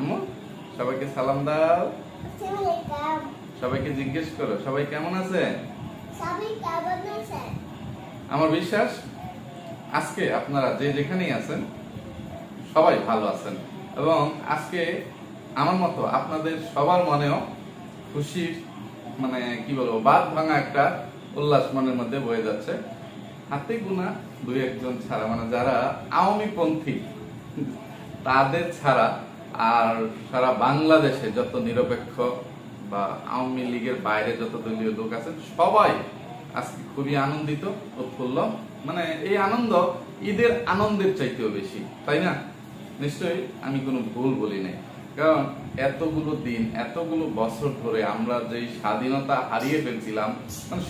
আম্মু সবাইকে সালাম দাও। সবাইকে জিজ্ঞেস করো সবাই কেমন আছে। আমার বিশ্বাস আজকে আপনারা যে যেখানেই আছেন সবাই ভালো আছেন এবং আজকে আমার মতো আপনাদের সবার মনেও খুশির কি বলবো বাদ ভাঙা একটা উল্লাস মনের মধ্যে বয়ে যাচ্ছে। হাতে গোনা দুই একজন ছাড়া যারা আওয়ামী পন্থী তাদের ছাড়া আর সারা বাংলাদেশে যত নিরপেক্ষ বা আওয়ামী লীগের বাইরে যত দলীয় লোক আছেন সবাই আজকে খুবই আনন্দিত উৎফুল্ল। এই আনন্দ ঈদের আনন্দের চাইতেও বেশি, তাই না? নিশ্চয়ই আমি কোনো ভুল বলি নাই, কারণ এতগুলো দিন এতগুলো বছর ধরে আমরা যে স্বাধীনতা হারিয়ে ফেলছিলাম,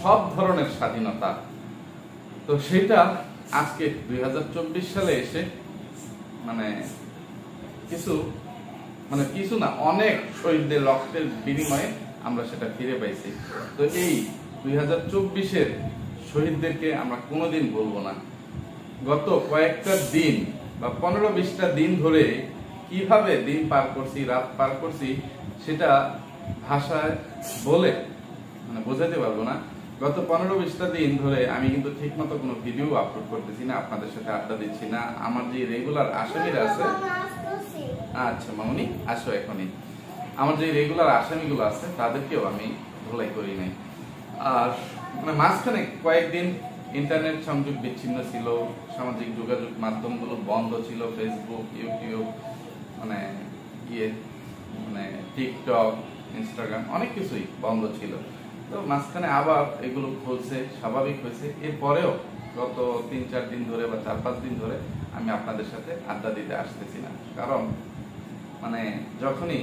সব ধরনের স্বাধীনতা, তো সেটা আজকে 2024 সালে এসে কিছু না অনেক শহীদদের রক্তের বিনিময়ে আমরা সেটা ফিরে পাইছি। তো এই 2024-এর শহীদদেরকে আমরা কোনোদিন বলবো না। গত কয়েকটা দিন বা 15-20টা দিন ধরে কিভাবে দিন পার করছি, রাত পার করছি, সেটা ভাষায় বলে বোঝাতে পারবো না। গত 15-20টা দিন ধরে আমি কিন্তু ঠিক মতো কোনো ভিডিও আপলোড করতেছি না, আপনাদের সাথে আড্ডা দিচ্ছি না। আমার যে রেগুলার আসামিরা আছে, আচ্ছা মামুনি আসো এখনই, আমার যে রেগুলার আসামিগুলো আছে তাদেরকেও আমি ধোলাই করি নাই। আর মাঝখানে কয়েকদিন ইন্টারনেট সংযোগ বিচ্ছিন্ন ছিল, সামাজিক যোগাযোগ মাধ্যমগুলো বন্ধ ছিল, ফেসবুক, ইউটিউব, টিকটক, ইনস্টাগ্রাম অনেক কিছুই বন্ধ ছিল। তো মাঝখানে আবার এগুলো খুলছে, স্বাভাবিক হয়েছে। এরপরেও গত 3-4 দিন ধরে বা 4-5 দিন ধরে আমি আপনাদের সাথে আড্ডা দিতে আসতেছি না, কারণ যখনই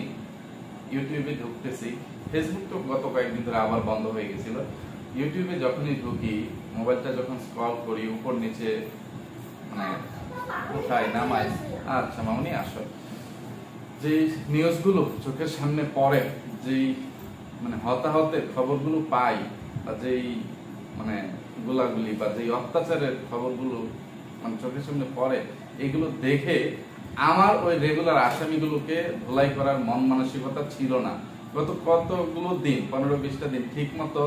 ইউটিউবে ঢুকতেছি, ফেসবুক তো গত কয়েকদিন ধরে আবার বন্ধ হয়ে গেছিল, ইউটিউবে যখনই ঢুকি, মোবাইলটা যখন স্ক্রল করি উপর নিচে উঠাই নামাই, আচ্ছা মামনি আসো, যে নিউজগুলো চোখের সামনে পড়ে, যেই হতাহতের খবরগুলো পাই, বা যেই গোলাগুলি বা যেই অত্যাচারের খবরগুলো চোখের সামনে পড়ে, এগুলো দেখে আমার ওই রেগুলার আসামিগুলোকে ধোলাই করার মন মানসিকতা ছিল না। গত কতগুলো দিন, 15-20টা দিন ঠিক মতো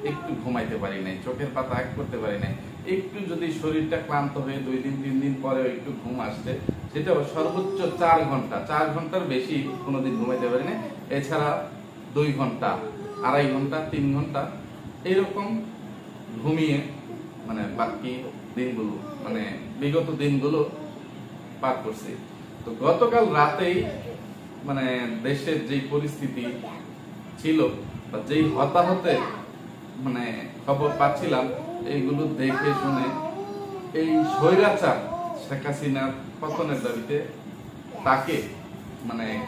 একটু ঘুমাইতে পারি নাই, চোখের পাতা এক করতে পারি নাই। একটু যদি শরীরটা ক্লান্ত হয়ে 2 দিন 3 দিন পরে একটু ঘুম আসছে, সেটাও সর্বোচ্চ 4 ঘন্টা, 4 ঘন্টার বেশি কোনোদিন ঘুমাইতে পারি না। এছাড়া 2 ঘন্টা, 2.5 ঘন্টা, 3 ঘন্টা এইরকম ঘুমিয়ে বাকি দিনগুলো বিগত দিনগুলো পার করছি। তো গতকাল রাতেই দেশের যেই পরিস্থিতি ছিল বা যেই হতাহতের খবর পাচ্ছিলাম, এইগুলো দেখে শুনে এই স্বৈরাচার শেখ হাসিনার পতনের দাবিতে তাকে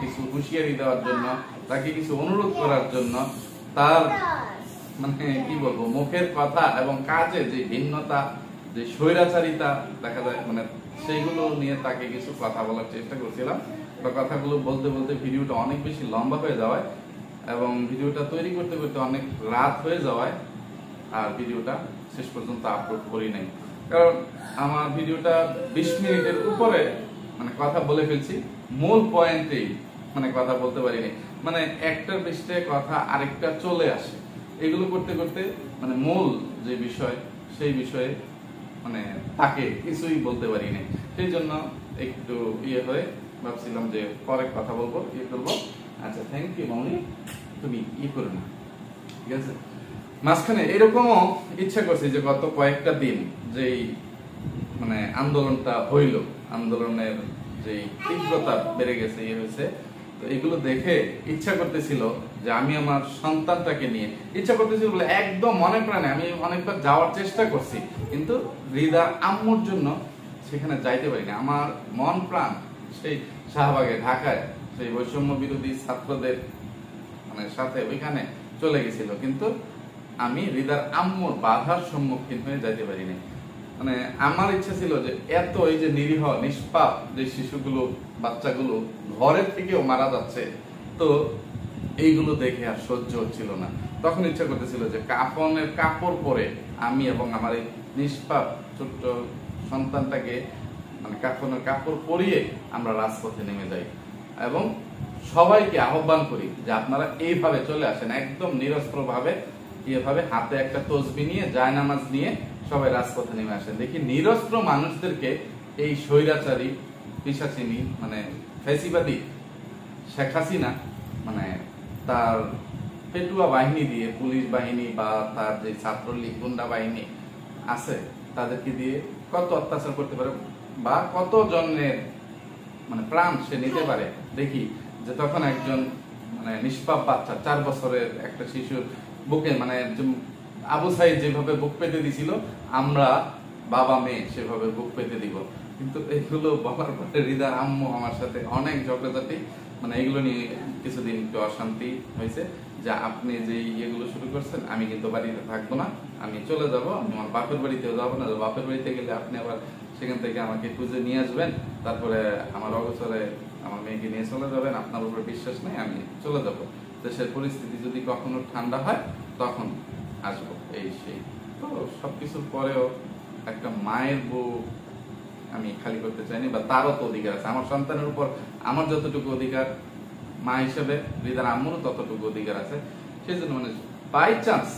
কিছু হুঁশিয়ারি দেওয়ার জন্য, তাকে কিছু অনুরোধ করার জন্য, তার কি বলবো মুখের কথা এবং কাজে যে ভিন্নতা, যে স্বৈরাচারিতা দেখা যায়, সেইগুলো নিয়ে তাকে কিছু কথা বলার চেষ্টা করছিলাম। কথাগুলো বলতে বলতে ভিডিওটা অনেক বেশি লম্বা হয়ে যাওয়ায় এবং ভিডিওটা তৈরি করতে করতে অনেক রাত হয়ে যাওয়ায় আর ভিডিওটা শেষ পর্যন্ত আপলোড করি নাই। কারণ আমার ভিডিওটা 20 মিনিটের উপরে কথা বলে ফেলছি, মূল পয়েন্টেই কথা বলতে পারিনি। একটার বেশি কথা আরেকটা চলে আসে, এগুলো করতে করতে মূল যে বিষয় সেই বিষয়ে তাকে কিছুই বলতে পারিনি। সেই জন্য একটু হয়ে ভাবছিলাম যে পরে কথা বলবো, করবো। আচ্ছা থ্যাংক ইউ মামনি, তুমি করো না, ঠিক আছে। মাঝখানে এরকমও ইচ্ছা করছি যে গত কয়েকটা দিন যেই আন্দোলনটা হইল, আন্দোলনের যেই তীব্রতা বেড়ে গেছে, হয়েছে, তো এগুলো দেখে ইচ্ছা করতেছিল যে আমি আমার সন্তানটাকে নিয়ে ইচ্ছা করতেছিল বলে একদম মনে প্রাণে আমি অনেকবার যাওয়ার চেষ্টা করছি, কিন্তু হৃদার আম্মুর জন্য সেখানে যাইতে পারিনি। আমার মন প্রাণ সেই শাহবাগে, ঢাকায় সেই বৈষম্য বিরোধী ছাত্রদের সাথে ওইখানে চলে গেছিল, কিন্তু আমি হৃদার আম্মুর বাধার সম্মুখীন হয়ে যাইতে পারিনি। আমার ইচ্ছা ছিল যে এত এই যে নিরীহ নিষ্পাপ যে শিশুগুলো, বাচ্চাগুলো ঘরের থেকেও মারা যাচ্ছে, তো এইগুলো দেখে আর সহ্য হচ্ছিল না। তখন ইচ্ছা করতেছিল যে কাফনের কাপড় পরে আমি এবং আমার এই নিষ্পাপ ছোট্ট সন্তানটাকে কাফনের কাপড় পরিয়ে আমরা রাজপথে নেমে যাই এবং সবাইকে আহ্বান করি যে আপনারা এইভাবে চলে আসেন, একদম নিরস্ত্র ভাবে, এভাবে হাতে একটা তসবি নিয়ে, জায়নামাজ নিয়ে সবাই রাজপথে নেমে আসেন। দেখি নিরস্ত্র মানুষদেরকে এই স্বৈরাচারী পিশাচিনী মানে ফ্যাসিবাদী শেখ হাসিনা মানে তার পেটুয়া বাহিনী দিয়ে, পুলিশ বাহিনী বা তার যে ছাত্রলীগ গুন্ডা বাহিনী আছে তাদেরকে দিয়ে কত অত্যাচার করতে পারে বা কত জনের মানে প্রাণ সে নিতে পারে। দেখি যে তখন একজন মানে নিষ্পাপ বাচ্চা, 4 বছরের একটা শিশুর বুকে মানে আবু সাইদ যেভাবে বুক পেতে দিছিল, আমরা বাবা মেয়ে সেভাবে বুক পেতে দিব। কিন্তু এগুলো বলার পরে হৃদয় আম্মু আমার সাথে অনেক ঝগড়াঝাটি, মানে এগুলো নিয়ে কিছুদিন একটু অশান্তি হয়েছে যে আপনি যে এগুলো শুরু করছেন, আমি কিন্তু বাড়িতে থাকবো না, আমি চলে যাব, আমি আমার বাপের বাড়িতেও যাবো না। বাপের বাড়িতে গেলে আপনি আবার সেখান থেকে আমাকে খুঁজে নিয়ে আসবেন, তারপরে আমার অবসরে আমার মেয়েকে নিয়ে চলে যাবেন, আপনার উপর বিশ্বাস নেই, আমি চলে যাব। দেশের পরিস্থিতি যদি কখনো ঠান্ডা হয় তখন আসবো, এই সেই। তো সবকিছুর পরেও একটা মায়ের বউ আমি খালি করতে চাইনি, বা তারও তো অধিকার আছে আমার সন্তানের উপর। আমার যতটুকু অধিকার মা হিসেবে হৃদয় আম্মুরও ততটুকু অধিকার আছে। সেই জন্য মানে বাই চান্স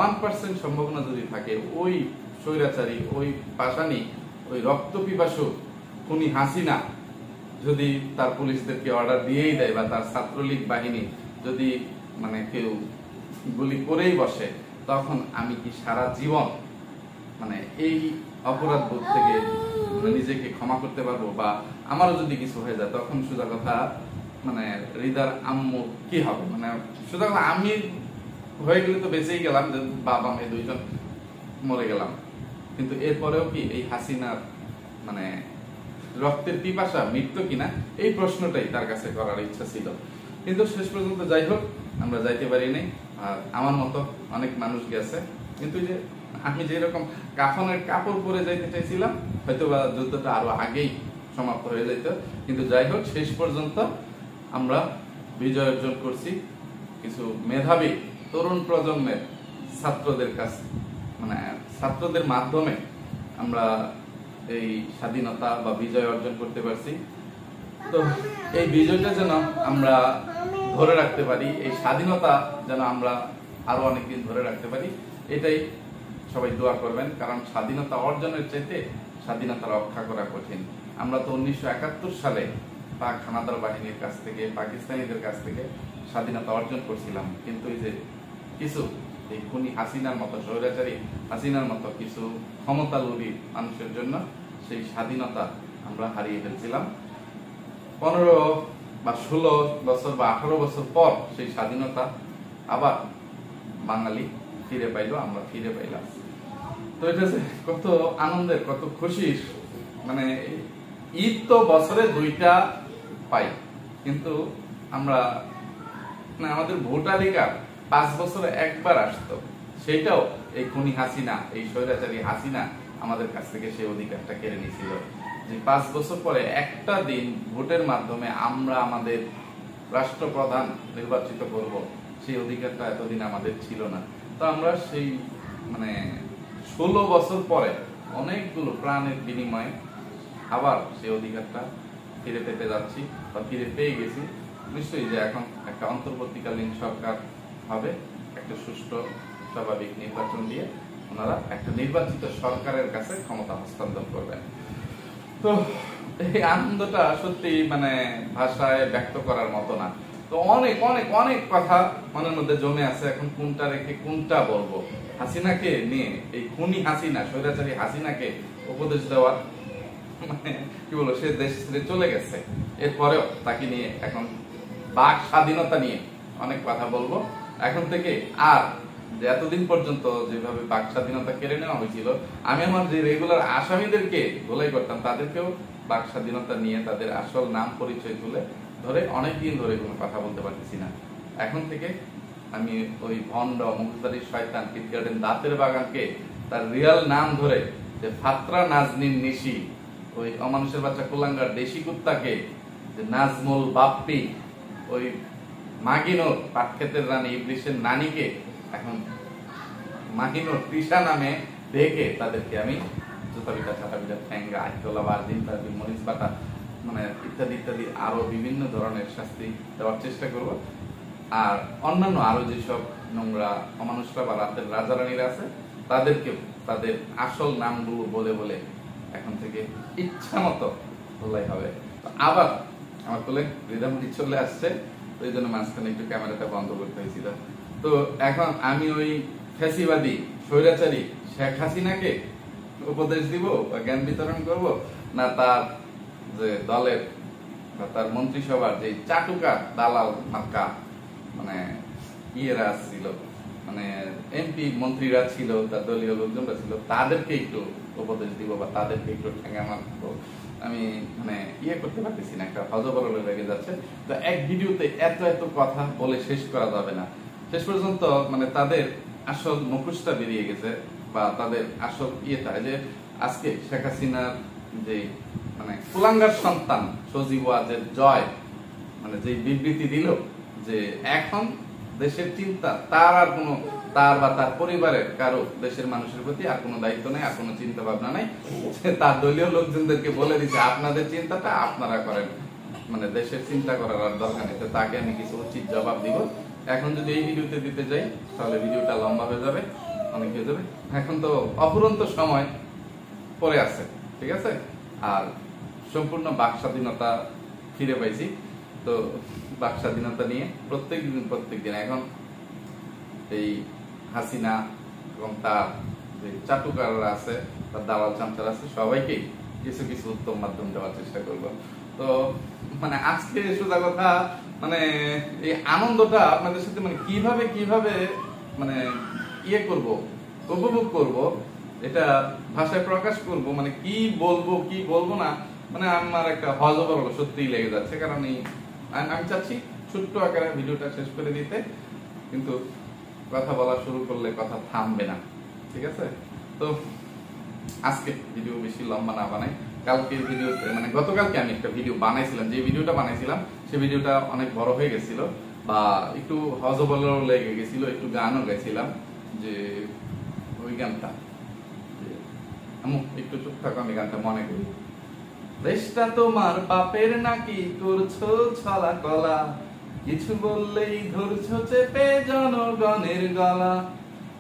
1% সম্ভাবনা যদি থাকে, ওই স্বৈরাচারী, ওই পাষাণী, ওই রক্ত পিপাসু খুনি হাসিনা যদি তার পুলিশদেরকে অর্ডার দিয়েই দেয়, বা তার ছাত্রলীগ বাহিনী যদি মানে কেউ গুলি করেই বসে, তখন আমি কি সারা জীবন মানে এই অপরাধ বোধ থেকে নিজেকে ক্ষমা করতে পারবো? বা আমারও যদি কিছু হয়ে যায় তখন সোজা কথা মানে হৃদয় আম্মু কি হবে? মানে সোজা কথা আমি হয়ে গেলে তো বেঁচেই গেলাম, যে বাবা মেয়ে দুইজন মরে গেলাম, কিন্তু এরপরেও কি এই হাসিনার মানে রক্তের পিপাসা মৃত্যু কিনা, এই প্রশ্নটাই তার কাছে করার ইচ্ছা ছিল। কিন্তু শেষ পর্যন্ত যাই হোক আমরা যাইতে পারি নাই। আর আমার মতো অনেক মানুষ গেছে, কিন্তু যে আমি যেরকম কাফনের কাপড় পরে যাইতে চাইছিলাম, হয়তো বা যুদ্ধটা আরো আগেই সমাপ্ত হয়ে যেত। কিন্তু যাই হোক শেষ পর্যন্ত আমরা বিজয় অর্জন করছি। কিছু মেধাবী তরুণ প্রজন্মের ছাত্রদের কাছে মানে ছাত্রদের মাধ্যমে আমরা এই স্বাধীনতা বা বিজয় অর্জন করতে পারছি। তো এই বিজয়টা যেন আমরা ধরে রাখতে পারি, এই স্বাধীনতা যেন আমরা আরো অনেকদিন ধরে রাখতে পারি, এটাই সবাই দোয়া করবেন। কারণ স্বাধীনতা অর্জনের চাইতে স্বাধীনতা রক্ষা করা কঠিন। আমরা তো 1971 সালে পাক হানাদার বাহিনীর কাছ থেকে, পাকিস্তানিদের কাছ থেকে স্বাধীনতা অর্জন করছিলাম, কিন্তু এই যে কিছু এই খুনি হাসিনার মতো, স্বৈরাচারী হাসিনার মতো কিছু ক্ষমতালোভী মানুষের জন্য সেই স্বাধীনতা আমরা হারিয়ে ফেলছিলাম। 15 বা 16 বছর বা 18 বছর পর সেই স্বাধীনতা আবার বাঙালি ফিরে পাইলো, আমরা ফিরে পাইলাম। তো এটা যে কত আনন্দের, কত খুশির, মানে ঈদ তো বছরে 2টা পাই, কিন্তু আমরা মানে আমাদের ভোটাধিকার 5 বছরে একবার আসতো, সেটাও এই খুনি হাসিনা, এই স্বৈরাচারী হাসিনা আমাদের কাছ থেকে সেই অধিকারটা কেড়ে নিয়েছিল। যে 5 বছর পরে একটা দিন ভোটের মাধ্যমে আমরা আমাদের রাষ্ট্রপ্রধান নির্বাচিত করব, সেই অধিকারটা এতদিন আমাদের ছিল না। তো আমরা সেই মানে 16 বছর পরে অনেকগুলো প্রাণের বিনিময়ে আবার সেই অধিকারটা ফিরে পেতে যাচ্ছি বা ফিরে পেয়ে গেছি। নিশ্চয়ই যে এখন একটা অন্তর্বর্তীকালীন সরকার হবে, একটা সুষ্ঠু স্বাভাবিক নির্বাচন দিয়ে ওনারা একটা নির্বাচিত সরকারের কাছে ক্ষমতা হস্তান্তর করবেন। তো এই আনন্দটা সত্যি মানে ভাষায় ব্যক্ত করার মতো না। তো অনেক অনেক অনেক কথা মনের মধ্যে জমে আছে, এখন কোনটা রেখে কোনটা বলবো। হাসিনাকে নিয়ে, এই খুনি হাসিনা, স্বৈরাচারী হাসিনাকে উপদেশ দেওয়ার মানে কি বলবো, সে দেশ ছেড়ে চলে গেছে, এরপরেও তাকে নিয়ে এখন বাক স্বাধীনতা নিয়ে অনেক কথা বলবো এখন থেকে। আর যে এতদিন পর্যন্ত যেভাবে বাক স্বাধীনতা কেড়ে নেওয়া হয়েছিল, আমি আমার যে রেগুলার আসামিদেরকে গোলাই করতাম, তাদেরকেও বাক স্বাধীনতা নিয়ে তাদের আসল নাম পরিচয় তুলে ধরে অনেকদিন ধরে কোনো কথা বলতে পারতেছি না। এখন থেকে আমি ওই ভণ্ড মুখদারি শয়তান কিডগার্ডেন দাঁতের বাগানকে তার রিয়াল নাম ধরে, যে ফাত্রা নাজনীন নিশি, ওই অমানুষের বাচ্চা কুলাঙ্গার দেশি কুত্তাকে, যে নাজমুল বাপ্পি, ওই মাগিনোর পাটক্ষেতের রানী ইবলিশের নানীকে এখন মাহিনোর তৃষা নামে ডেকে তাদেরকে আমি জুতা বিটা, ছাতা বিটা, ঠ্যাঙ্গা, আইতলা, বারদিন, তারপর মরিচ বাটা মানে ইত্যাদি ইত্যাদি আরো বিভিন্ন ধরনের শাস্তি দেওয়ার চেষ্টা করব। আর অন্যান্য আরো যেসব নোংরা অমানুষরা বা রাতের রাজা রানীরা আছে তাদেরকেও তাদের আসল নামগুলো বলে বলে এখন থেকে ইচ্ছা মতো বললেই হবে। আবার আমার কোলে রিদামণি চলে আসছে, তো এই জন্য মাঝখানে একটু ক্যামেরাটা বন্ধ করতে হয়েছিল। তো এখন আমি ওই ফ্যাসিবাদী স্বৈরাচারী শেখ হাসিনাকে উপদেশ দিব বা জ্ঞান বিতরণ করব, না তার যে দলের বা তার মন্ত্রিসভার যে চাটুকার দালাল মার্কা মানে ইয়েরা ছিল, মানে এমপি মন্ত্রীরা ছিল, তার দলীয় লোকজনরা ছিল, তাদেরকে একটু উপদেশ দিব বা তাদেরকে একটু ঠেঙ্গা মারবো। আমি মানে ইয়ে করতে পারতেছি না, একটা হজবরল লেগে যাচ্ছে। তো এক ভিডিওতে এত এত কথা বলে শেষ করা যাবে না। শেষ পর্যন্ত মানে তাদের আসল মুখোশটা বেরিয়ে গেছে বা তাদের আসল ইয়েটা, যে আজকে শেখ হাসিনার যে মানে কুলাঙ্গার সন্তান সজীব ওয়াজের জয় মানে যে বিবৃতি দিল যে এখন দেশের চিন্তা তার আর কোনো, তার বা তার পরিবারের কারো দেশের মানুষের প্রতি আর কোনো দায়িত্ব নেই, আর কোনো চিন্তা ভাবনা নাই। তার দলীয় লোকজনদেরকে বলে দিচ্ছে আপনাদের চিন্তাটা আপনারা করেন, মানে দেশের চিন্তা করার আর দরকার নেই। তো তাকে আমি কিছু উচিত জবাব দিব। এখন যদি এই ভিডিওতে দিতে যাই তাহলে ভিডিওটা লম্বা হয়ে যাবে, অনেক হয়ে যাবে। এখন তো অফুরন্ত সময় পরে আছে, ঠিক আছে? আর সম্পূর্ণ বাক স্বাধীনতা ফিরে পাইছি। তো বাক স্বাধীনতা নিয়ে প্রত্যেক দিন এখন এই হাসিনা এবং তার যে চাটুকাররা আছে, তার দালাল চামচার আছে, সবাইকে কিছু কিছু উত্তম মাধ্যম দেওয়ার চেষ্টা করব। তো মানে আজকে সোজা কথা মানে এই আনন্দটা আপনাদের সাথে মানে কিভাবে মানে ইয়ে করব, উপভোগ করব, এটা ভাষায় প্রকাশ করব, মানে কি বলবো না, মানে আমার একটা হজবরল সত্যিই লেগে যাচ্ছে। কারণ এই আমি চাচ্ছি ছোট্ট আকারে ভিডিওটা শেষ করে দিতে, কিন্তু কথা বলা শুরু করলে কথা থামবে না, ঠিক আছে? তো আজকে ভিডিও বেশি লম্বা না বানাই, কালকে ভিডিও মানে গতকালকে আমি একটা ভিডিও বানাইছিলাম, যে ভিডিওটা বানাইছিলাম সেই ভিডিওটা অনেক বড় হয়ে গেছিল বা একটু হজবরল লেগে গেছিল, একটু গানও গেছিলাম, যে ওই গানটা একটু চুপ থাকো, আমি গানটা মনে করি। দেশটা তোমার বাপের নাকি করছো ছলা কলা, কিছু বললেই ধরছো চেপে জনগণের গলা।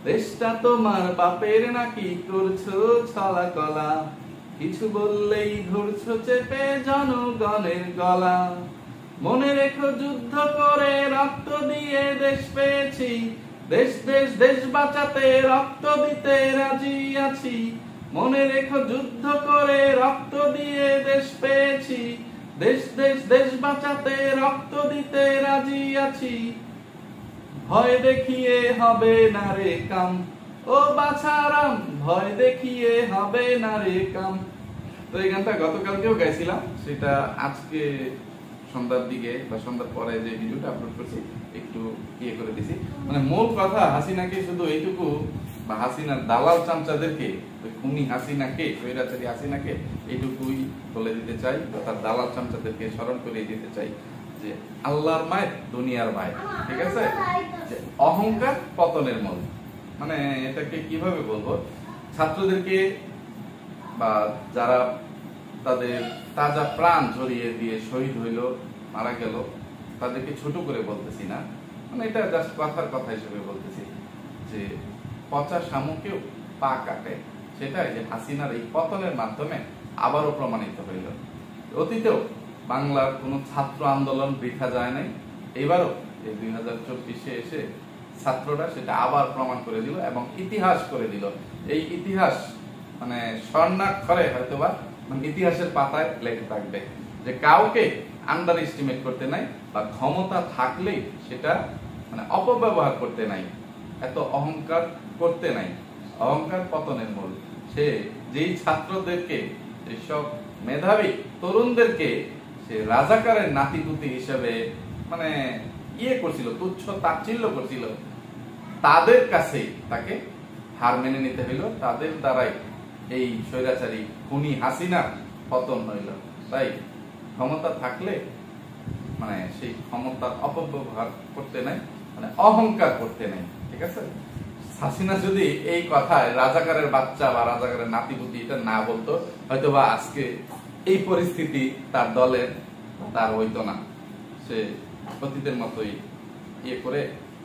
দেশটা তোমার বাপের নাকি করছো ছলা কলা, কিছু বললেই ধরছো চেপে জনগণের গলা। মনে রেখো যুদ্ধ করে রক্ত দিয়ে দেশ পেয়েছি, দেশ দেশ দেশ বাঁচাতে রক্ত দিতে রাজি আছি। মনে রেখো যুদ্ধ করে রক্ত দিয়ে দেশ পেয়েছি, দেশ দেশ দেশ বাঁচাতে রক্ত দিতে রাজি আছি। ভয় দেখিয়ে হবে না রে কাম, ও বাছারাম ভয় দেখিয়ে হবে না রে কাম। তো এই গানটা গতকালকেও গাইছিলাম, সেটা আজকে সন্ধ্যার দিকে বা সন্ধ্যার পরে যে ভিডিওটা আপলোড করছি একটু ইয়ে করে দিছি। মানে মূল কথা হাসিনাকে শুধু এইটুকু, বা হাসিনার দালাল চামচাদেরকে, খুনি হাসিনাকে, স্বৈরাচারী হাসিনাকে এইটুকুই বলে দিতে চাই, বা তার দালাল চামচাদেরকে স্মরণ করে দিতে চাই যে আল্লাহর মায়ের দুনিয়ার মায়ের, ঠিক আছে? যে অহংকার পতনের মূল। মানে এটাকে কিভাবে বলবো, ছাত্রদেরকে বা যারা তাদের তাজা প্রাণ ঝরিয়ে দিয়ে শহীদ হইল, মারা গেল, তাদেরকে ছোট করে বলতেছি না, মানে এটা জাস্ট কথার কথা হিসেবে বলতেছি যে পচা শামুকেও পা কাটে। সেটাই যে হাসিনার এই পতনের মাধ্যমে আবারও প্রমাণিত হইল। অতীতেও বাংলার কোনো ছাত্র আন্দোলন বৃথা যায় নাই, এবারও এই 2024-এ এসে ছাত্ররা সেটা আবার প্রমাণ করে দিল এবং ইতিহাস করে দিল। এই ইতিহাস মানে স্বর্ণাক্ষরে হয়তোবা মানে ইতিহাসের পাতায় লেখা থাকবে যে কাউকে আন্ডার এস্টিমেট করতে নাই, বা ক্ষমতা থাকলেই সেটা মানে অপব্যবহার করতে নাই, এত অহংকার করতে নাই। অহংকার পতনের মূল। সে যেই ছাত্রদেরকে, যেসব মেধাবী তরুণদেরকে সে রাজাকারের নাতিপুতি হিসেবে মানে ইয়ে করছিল, তুচ্ছ তাচ্ছিল্য করছিল, তাদের কাছে তাকে হার মেনে নিতে হইল। তাদের দ্বারাই এই স্বৈরাচারী খুনি হাসিনার পতন হইল। তাই ক্ষমতা থাকলে মানে সেই ক্ষমতার অপব্যবহার করতে নাই, মানে অহংকার করতে নাই, ঠিক আছে? হাসিনা যদি এই কথায় রাজাকারের বাচ্চা বা রাজাকারের নাতিপুতি এটা না বলতো, হয়তো বা আজকে এই পরিস্থিতি তার দলের তার হইতো না, সে অতীতের মতোই ইয়ে করে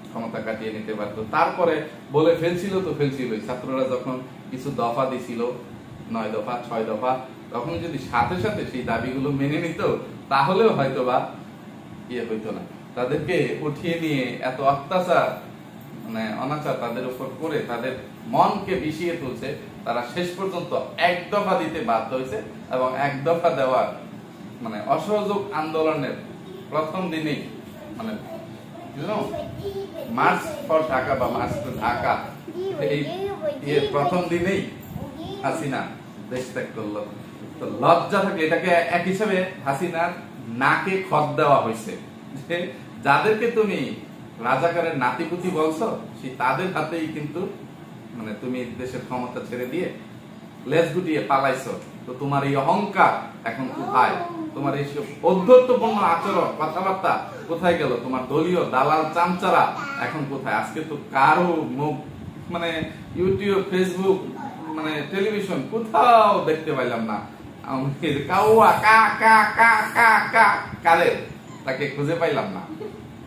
ক্ষমতা কাটিয়ে নিতে পারতো। তারপরে বলে ফেলছিল তো ফেলছিল, ছাত্ররা যখন কিছু দফা দিছিল 9 দফা 6 দফা, তখন যদি সাথে সাথে সেই দাবিগুলো মেনে নিত তাহলেও হয়তো বা ইয়ে হইতো না। তাদেরকে উঠিয়ে নিয়ে এত অত্যাচার মানে অনাচার তাদের উপর করে তাদের মনকে বিষিয়ে তুলছে, তারা শেষ পর্যন্ত 1 দফা দিতে বাধ্য হয়েছে। এবং 1 দফা দেওয়ার মানে অসহযোগ আন্দোলনের প্রথম দিনেই মানে মার্চ ফর ঢাকা বা মার্চ টু ঢাকা এই প্রথম দিনেই হাসিনা দেশ ত্যাগ করলো। তো লজ্জা থাকে, এটাকে এক হিসাবে হাসিনার নাকে খত দেওয়া হয়েছে যে যাদেরকে তুমি রাজাকারের নাতিপুতি বলছো সেই তাদের হাতেই কিন্তু মানে তুমি দেশের ক্ষমতা ছেড়ে দিয়ে লেজ গুটিয়ে পালাইছো। তো তোমার এই অহংকার এখন কোথায়? তোমার এই ঔদ্ধত্যপূর্ণ আচরণ কথাবার্তা কোথায় গেল? তোমার দলীয় দালাল চামচারা এখন কোথায়? আজকে তো কারো মুখ মানে ইউটিউব ফেসবুক মানে টেলিভিশন কোথাও দেখতে পাইলাম না। কাউয়া কা কা কা কা কা কাদের তাকে খুঁজে পাইলাম না।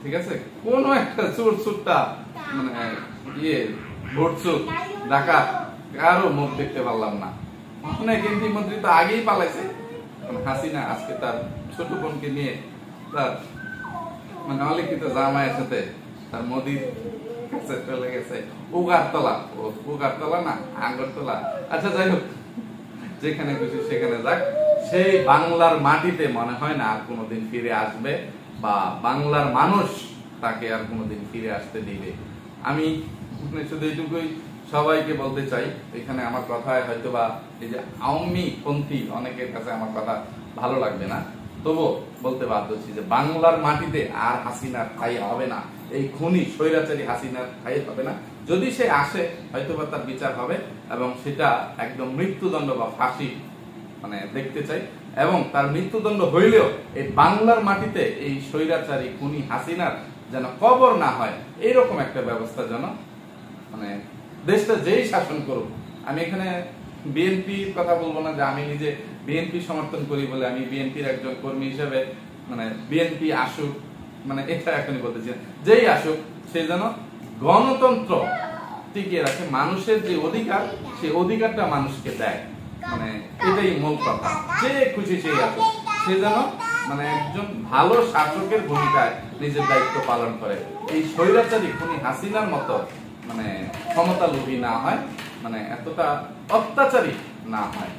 ঠিক আছে, কোন একটা চোর চোরটা মানে ইয়ে ভোটচুর ডাকাত কারো মুখ দেখতে পারলাম না। অনেক এমপি মন্ত্রী তো আগেই পালাইছে। হাসিনা আজকে তার ছোট বোনকে নিয়ে তার মানে অলিখিত জামাইয়ের সাথে তার মোদির কাছে চলে গেছে উগারতলা। উগারতলা না আগরতলা, আচ্ছা যাই হোক, যেখানে খুশি সেখানে যাক। সেই বাংলার মাটিতে মনে হয় না আর কোনোদিন ফিরে আসবে বা বাংলার মানুষ তাকে আর কোনোদিন ফিরে আসতে দিবে। আমি শুধু এইটুকুই সবাইকে বলতে চাই, এখানে আমার কথায় হয়তো বা এই যে আওয়ামী পন্থী অনেকের কাছে আমার কথা ভালো লাগবে না, তবুও বলতে বাধ্য হচ্ছি যে বাংলার মাটিতে আর হাসিনার ঠাঁই হবে না। এই খুনি স্বৈরাচারী হাসিনার ঠাঁই হবে না। যদি সে আসে হয়তো বা তার বিচার হবে এবং সেটা একদম মৃত্যুদণ্ড বা ফাঁসি মানে দেখতে চাই। এবং তার মৃত্যুদণ্ড হইলেও এই বাংলার মাটিতে এই স্বৈরাচারী খুনি হাসিনার যেন কবর না হয়, এইরকম একটা ব্যবস্থা যেন মানে দেশটা যেই শাসন করুক। আমি এখানে বিএনপির কথা বলবো না যে আমি নিজে বিএনপি সমর্থন করি বলে আমি বিএনপির একজন কর্মী হিসেবে মানে বিএনপি আসুক মানে এটা এখনই বলতেছি, যেই আসুক সে যেন গণতন্ত্র টিকিয়ে রাখে, মানুষের যে অধিকার সেই অধিকারটা মানুষকে দেয়, মানে এটাই মূল কথা। যে খুশি সেই আসুক, সে যেন মানে একজন ভালো শাসকের ভূমিকায় নিজের দায়িত্ব পালন করে, এই স্বৈরাচারী খুনি হাসিনার মতো মানে ক্ষমতা লোভী না হয়, মানে এতটা অত্যাচারী না হয়,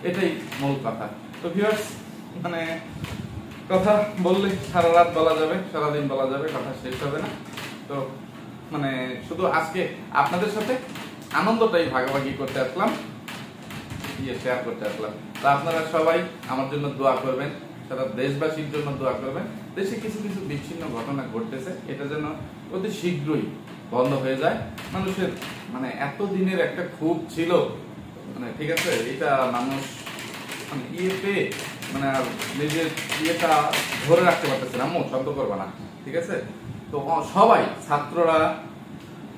এটাই মূল কথা। তো ভিউয়ার্স মানে কথা বললে সারা রাত বলা যাবে, সারাদিন বলা যাবে, কথা শেষ হবে না। তো মানে শুধু আজকে আপনাদের সাথে আনন্দটাই ভাগাভাগি করতে আসলাম, শেয়ার করতে আসলাম। তো আপনারা সবাই আমার জন্য দোয়া করবেন, সারা দেশবাসীর জন্য দোয়া করবেন। দেশে কিছু কিছু বিচ্ছিন্ন ঘটনা ঘটতেছে, এটা যেন অতি শীঘ্রই বন্ধ হয়ে যায়। মানুষের মানে এত দিনের একটা ক্ষোভ ছিল, মানে ঠিক আছে, এটা মানুষ মানে ইয়েতে মানে নিজের ইয়েটা ধরে রাখতে পারতেছে না। শব্দ করবা না, ঠিক আছে? তো সবাই ছাত্ররা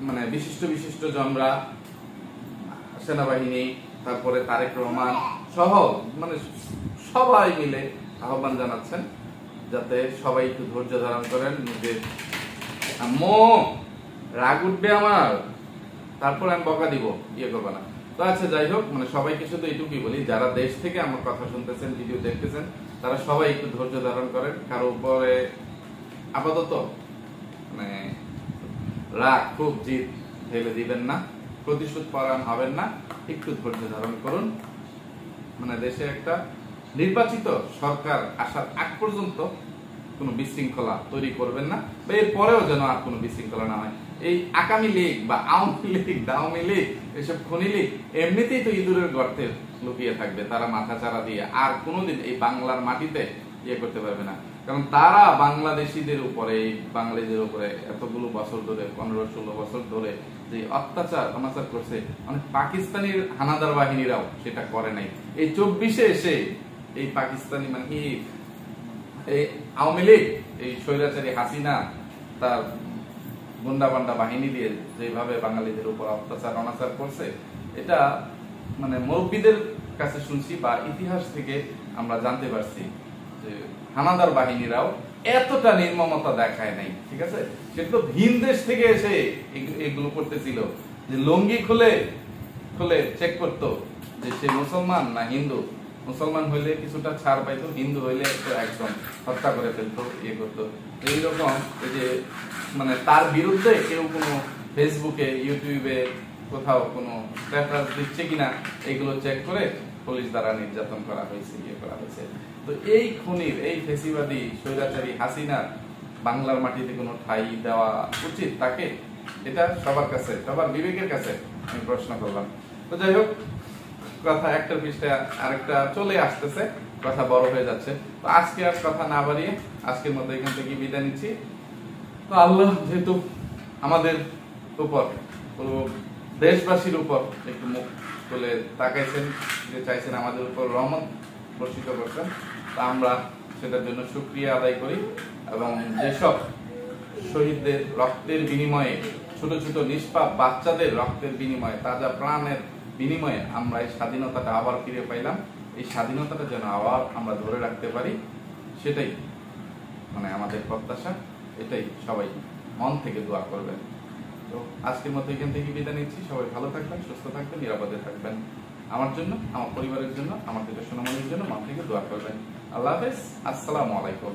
মানে বিশিষ্ট বিশিষ্ট জনরা, সেনাবাহিনী, তারপরে তারেক রহমান সহ মানে সবাই মিলে আহ্বান জানাচ্ছেন যাতে সবাই একটু ধৈর্য ধারণ করেন। নিজের রাগ উঠবে আমার, তারপর আমি বকা দিব, ইয়ে করবো না। তো আচ্ছা যাই হোক, মানে সবাইকে শুধু এইটুকুই বলি, যারা দেশ থেকে আমার কথা শুনতেছেন, ভিডিও দেখতেছেন, তারা সবাই একটু ধৈর্য ধারণ করেন। কারো উপরে আপাতত মানে রাগ খুব জিদ ঢেলে দিবেন না, প্রতিশোধ পরায়ণ হবেন না, একটু ধৈর্য ধারণ করুন। মানে দেশে একটা নির্বাচিত সরকার আসার আগ পর্যন্ত কোনো বিশৃঙ্খলা তৈরি করবেন না, বা এর পরেও যেন আর কোনো বিশৃঙ্খলা না হয়। এই আকামি লীগ বা আওয়ামী লীগ, দাওয়ামী লীগ, এসব খনি লীগ এমনিতেই তো ইঁদুরের গর্তে লুকিয়ে থাকবে, তারা মাথা চারা দিয়ে আর কোনোদিন এই বাংলার মাটিতে ইয়ে করতে পারবে না। কারণ তারা বাংলাদেশিদের উপরে, বাঙালিদের উপরে এতগুলো বছর ধরে, 15-16 বছর ধরে যে অত্যাচার অনাচার করছে, অনেক পাকিস্তানি হানাদার বাহিনীরাও সেটা করে নাই। এই 24-এ এসে এই পাকিস্তানি মানে এই আওয়ামী লীগ, এই স্বৈরাচারী হাসিনা তার গুন্ডা বান্ডা বাহিনী দিয়ে যেভাবে বাঙালিদের উপর অত্যাচার অনাচার করছে, এটা মানে মুরব্বীদের কাছে শুনছি বা ইতিহাস থেকে আমরা জানতে পারছি যে হানাদার বাহিনীরাও এতটা নির্মমতা দেখায় নাই, ঠিক আছে। সেটা তো ভিন দেশ থেকে এসে এগুলো করতেছিল, যে লুঙ্গি খুলে খুলে চেক করতো যে সে মুসলমান না হিন্দু। মুসলমান হইলে কিছুটা ছাড় পাইতো, হিন্দু হইলে একদম হত্যা করে ফেলতো, ইয়ে করতো। এইরকম এই যে মানে তার বিরুদ্ধে কেউ কোনো ফেসবুকে ইউটিউবে কোথাও কোনো স্ট্যাটাস দিচ্ছে কিনা এগুলো চেক করে পুলিশ দ্বারা নির্যাতন করা হয়েছে, ইয়ে করা হয়েছে। তো এই খুনির, এই ফেসিবাদী স্বৈরাচারী হাসিনার বাংলার মাটিতে কোনো ঠাঁই দেওয়া উচিত তাকে? এটা সবার কাছে, সবার বিবেকের কাছে আমি প্রশ্ন করলাম। তো যাই হোক, কথা একটার পৃষ্ঠায় আরেকটা চলে আসতেছে, কথা বড় হয়ে যাচ্ছে। তো আজকে আর কথা না বাড়িয়ে আজকের মতো এখান থেকে বিদায় নিচ্ছি। তো আল্লাহ যেহেতু আমাদের উপর, পুরো দেশবাসীর উপর একটু মুখ তুলে তাকাইছেন, যে চাইছেন আমাদের উপর রহমত বর্ষিত করছেন, তা আমরা সেটার জন্য শুকরিয়া আদায় করি। এবং যেসব শহীদদের রক্তের বিনিময়ে, ছোট ছোট নিষ্পাপ বাচ্চাদের রক্তের বিনিময়ে, তাজা প্রাণের বিনিময়ে আমরা এই স্বাধীনতাটা আবার ফিরে পাইলাম, এই স্বাধীনতাটা যেন আবার আমরা ধরে রাখতে পারি, সেটাই মানে আমাদের প্রত্যাশা। এটাই সবাই মন থেকে দোয়া করবেন। তো আজকের মতো এখান থেকে বিদায় নিচ্ছি। সবাই ভালো থাকবেন, সুস্থ থাকবেন, নিরাপদে থাকবেন। আমার জন্য, আমার পরিবারের জন্য, আমার দুটো সোনামণির জন্য মন থেকে দোয়া করবেন। আল্লাহ হাফেজ, আসসালামু আলাইকুম।